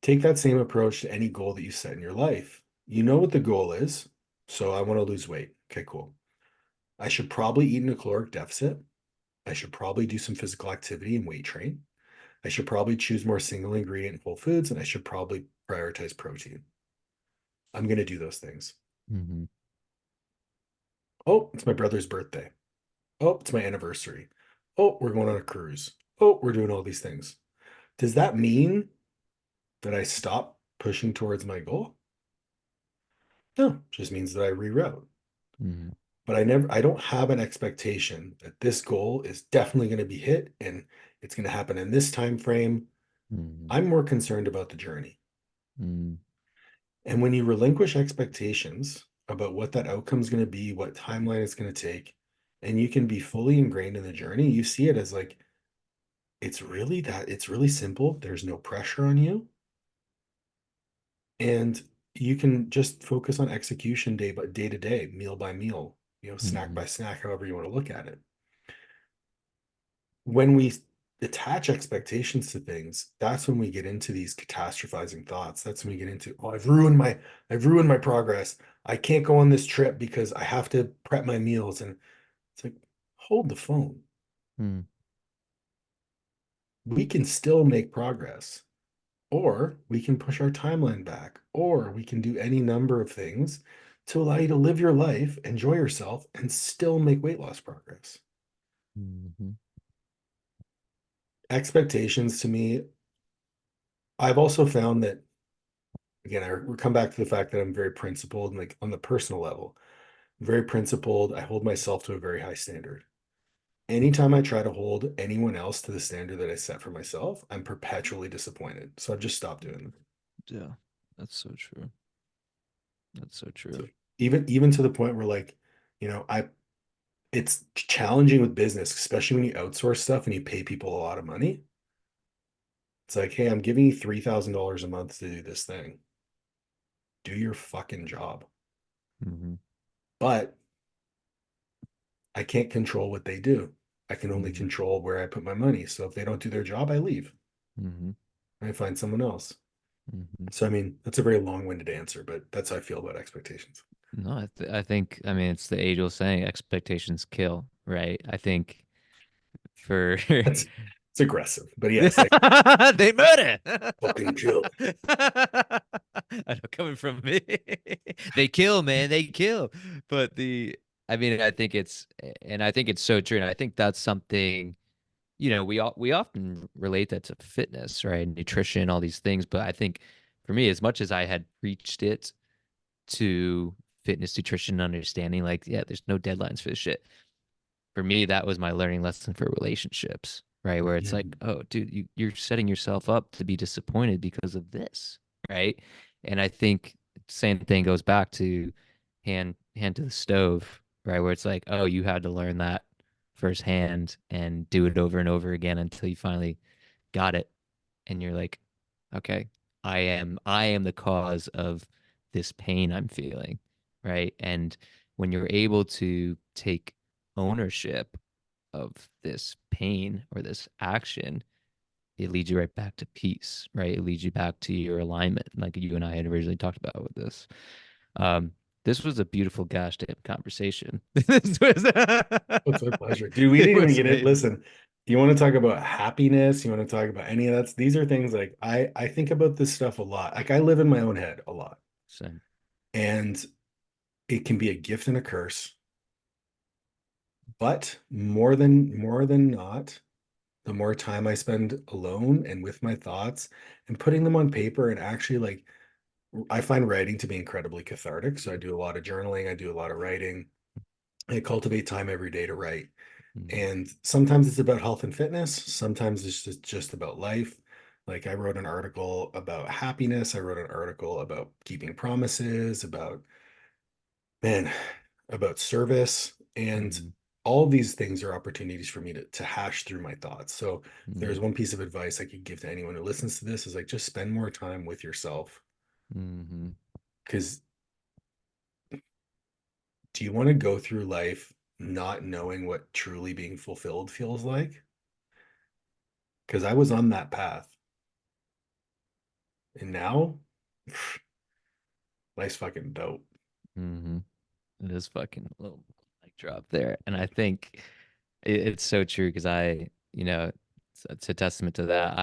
Take that same approach to any goal that you set in your life. You know what the goal is. So I want to lose weight. Okay, cool. I should probably eat in a caloric deficit. I should probably do some physical activity and weight train. I should probably choose more single ingredient whole foods, and I should probably prioritize protein. I'm going to do those things. Mm-hmm. Oh, it's my brother's birthday. Oh, it's my anniversary. Oh, we're going on a cruise. Oh, we're doing all these things. Does that mean that I stop pushing towards my goal? No, it just means that I reroute. Mm-hmm. But I don't have an expectation that this goal is definitely going to be hit and it's going to happen in this time frame. Mm-hmm. I'm more concerned about the journey. And when you relinquish expectations about what that outcome is going to be, what timeline it's going to take, and you can be fully ingrained in the journey, you see it as like it's really simple. There's no pressure on you. And you can just focus on execution day to day, meal by meal, snack Mm-hmm. by snack, however you want to look at it. When we attach expectations to things, that's when we get into these catastrophizing thoughts. That's when we get into, oh, I've ruined my progress. I can't go on this trip because I have to prep my meals. And it's like, hold the phone. Mm-hmm. We can still make progress, or we can push our timeline back, or we can do any number of things to allow you to live your life, enjoy yourself, and still make weight loss progress. Mm-hmm. Expectations to me, I've also found that, again, we come back to the fact that I'm very principled and like on the personal level, very principled. I hold myself to a very high standard. Anytime I try to hold anyone else to the standard that I set for myself, I'm perpetually disappointed. So I've just stopped doing that. Yeah, that's so true. That's so So true. even to the point where like, I it's challenging with business, especially when you outsource stuff and you pay people a lot of money. It's like, hey, I'm giving you $3,000 a month to do this thing. Do your fucking job. Mm-hmm. But I can't control what they do. I can only Mm-hmm. control where I put my money. So if they don't do their job, I leave. Mm-hmm. I find someone else. Mm-hmm. So I mean, that's a very long-winded answer, but that's how I feel about expectations. No, I think, I mean, it's the age-old saying, expectations kill, right? I think for That's it's aggressive, but yes, like they murder. fucking chill. I know, coming from me, they kill, man, they kill. But I mean, I think it's so true, and I think that's something, we often relate that to fitness, right? Nutrition, all these things. But I think for me, as much as I had preached it to fitness, nutrition, understanding, like, yeah, there's no deadlines for this shit. For me, that was my learning lesson for relationships, right? Where it's like, Mhm. oh, dude, you're setting yourself up to be disappointed because of this, right? And I think same thing goes back to hand to the stove, right? Where it's like, oh, you had to learn that firsthand and do it over and over again until you finally got it. And you're like, okay, I am the cause of this pain I'm feeling, right? And when you're able to take ownership of this pain or this action, it leads you right back to peace, right? It leads you back to your alignment, like you and I had originally talked about with this. Um, this was a beautiful gosh damn conversation. This was It's my pleasure. Dude, we it didn't even was get it. amazing. Listen, you want to talk about happiness? You want to talk about any of that? These are things like I think about this stuff a lot. Like I live in my own head a lot. Same. And it can be a gift and a curse. But more than not, the more time I spend alone and with my thoughts and putting them on paper and actually like I find writing to be incredibly cathartic. So I do a lot of journaling, I do a lot of writing. I cultivate time every day to write. Mhm. And sometimes it's about health and fitness, sometimes it's just about life. Like I wrote an article about happiness, I wrote an article about keeping promises, about man, about service, and Mm, all these things are opportunities for me to hash through my thoughts. So if there's mm, one piece of advice I could give to anyone who listens to this is like just spend more time with yourself. mhm, Because do you want to go through life not knowing what truly being fulfilled feels like? Because I was on that path. And now life's fucking dope. mhm. It is fucking a little mic drop there. And I think it's so true because it's a testament to that.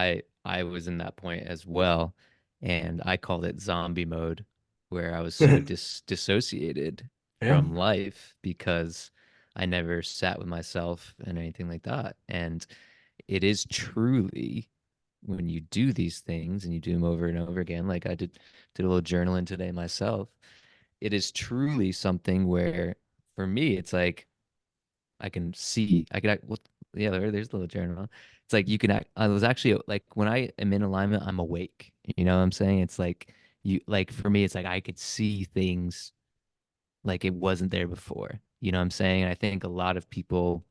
I was in that point as well, and I called it zombie mode, where I was so dissociated Yeah. from life because I never sat with myself and anything like that. And it is truly when you do these things and you do them over and over again, like I did a little journaling today myself. It is truly something where for me it's like I can see I can act well, yeah, there's a little journal. It's like you can act, I was actually like when I am in alignment, I'm awake. You know what I'm saying? It's like you like for me, it's like I could see things like it wasn't there before. You know what I'm saying? And I think a lot of people,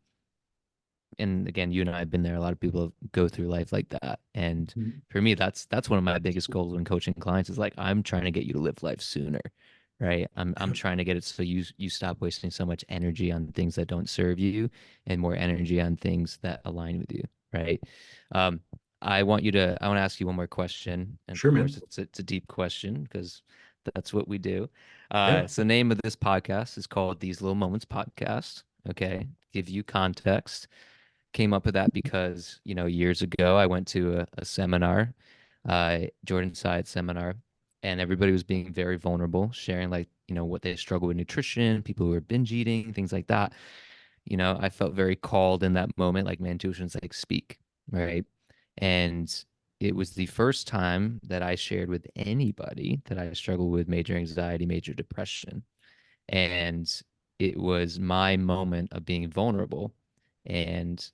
and again, you and I have been there. A lot of people go through life like that. And for me, that's one of my biggest goals when coaching clients is like I'm trying to get you to live life sooner, right? I'm Yeah. trying to get it so you stop wasting so much energy on things that don't serve you and more energy on things that align with you, right? Um, I want to ask you one more question. And of Sure, course, man. it's a deep question because that's what we do. Yeah. So the name of this podcast is called These Little Moments Podcast. Okay. Give you context, came up with that because, years ago I went to a seminar, Jordan Side seminar, and everybody was being very vulnerable, sharing like, what they struggle with nutrition, people who are binge eating, things like that. I felt very called in that moment, like my intuition's like speak, right? And it was the first time that I shared with anybody that I struggled with major anxiety, major depression, and it was my moment of being vulnerable, and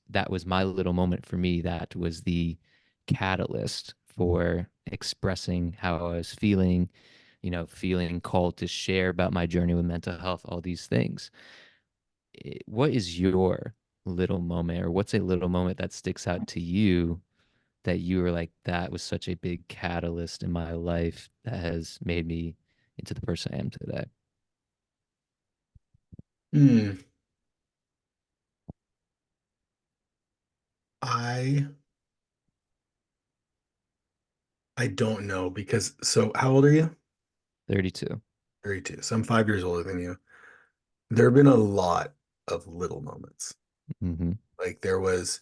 that was my little moment for me. That was the catalyst for expressing how I was feeling, feeling called to share about my journey with mental health, all these things. What is your little moment, or what's a little moment that sticks out to you that you were like, that was such a big catalyst in my life that has made me into the person I am today? Hmm. I I don't know because so how old are you? 32. 32. So I'm 5 years older than you. There have been a lot of little moments. Mm-hmm. Like there was,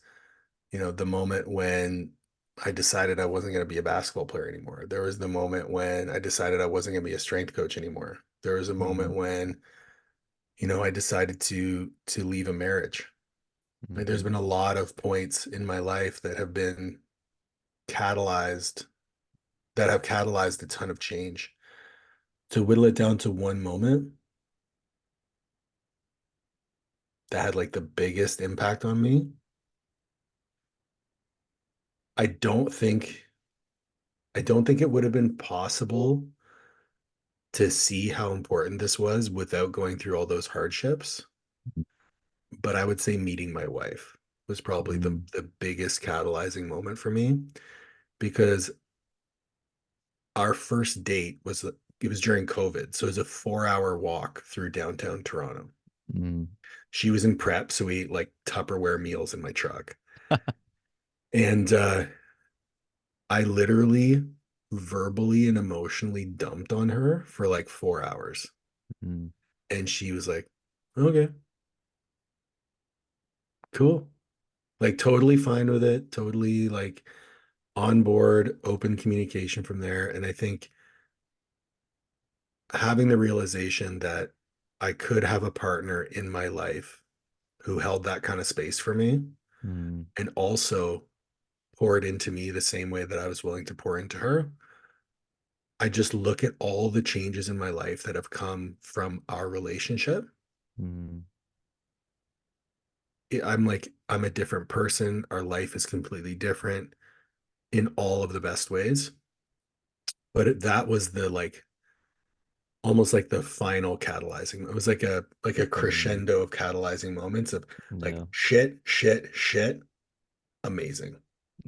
the moment when I decided I wasn't going to be a basketball player anymore. There was the moment when I decided I wasn't going to be a strength coach anymore. There was a Mm-hmm. moment when, I decided to leave a marriage. Like there's Mm-hmm. been a lot of points in my life that have been catalyzed that have catalyzed a ton of change. To whittle it down to one moment that had like the biggest impact on me, I don't think I don't think it would have been possible to see how important this was without going through all those hardships. But I would say meeting my wife was probably the Mm-hmm. the biggest catalyzing moment for me because our first date was it was during COVID, so it was a 4 hour walk through downtown Toronto. Mm-hmm. She was in prep, so we ate like Tupperware meals in my truck. And I literally verbally and emotionally dumped on her for like 4 hours. And she was like, okay, cool. Like totally fine with it, totally like on board, open communication from there. And I think having the realization that I could have a partner in my life who held that kind of space for me Mm-hmm. and also poured into me the same way that I was willing to pour into her. I just look at all the changes in my life that have come from our relationship. Mm-hmm. I'm like, I'm a different person. Our life is completely different. in all of the best ways. But that was the like almost like the final catalyzing. It was like a Mm, crescendo of catalyzing moments of like yeah, shit, shit, shit, amazing.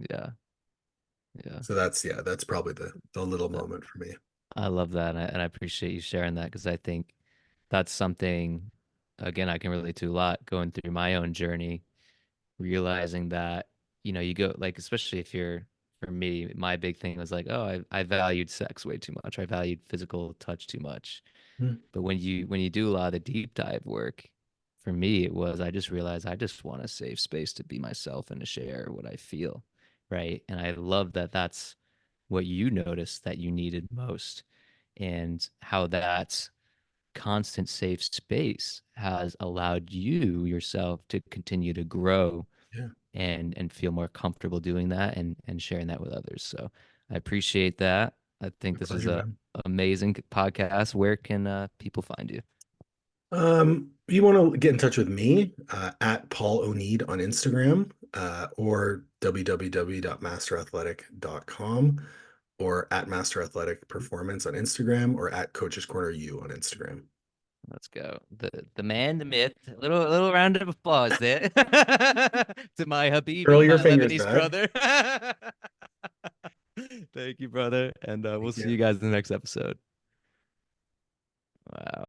yeah, yeah. So that's yeah, that's probably the little Uh, moment for me. I love that, and I appreciate you sharing that because I think that's something, again, I can relate to a lot going through my own journey, realizing that, you go like, especially if you're, for me, my big thing was like, oh, I valued sex way too much. I valued physical touch too much. Mm, But when you do a lot of the deep dive work, for me, it was I just realized I just want a safe space to be myself and to share what I feel, right? And I love that that's what you noticed that you needed most, and how that constant safe space has allowed you yourself to continue to grow yeah, and feel more comfortable doing that and sharing that with others. So I appreciate that. I think my this is pleasure, a man. amazing podcast. Where can people find you? You want to get in touch with me at Paul Oneid on Instagram or www.masterathletic.com or at Master Athletic Performance on Instagram or at Coach's Corner U on Instagram. Let's go. The man, the myth. A little round of applause there to my Curl Habibi, your my fingers, Lebanese bud. brother. Thank you, brother. And we'll Thank see you you. guys in the next episode. Wow.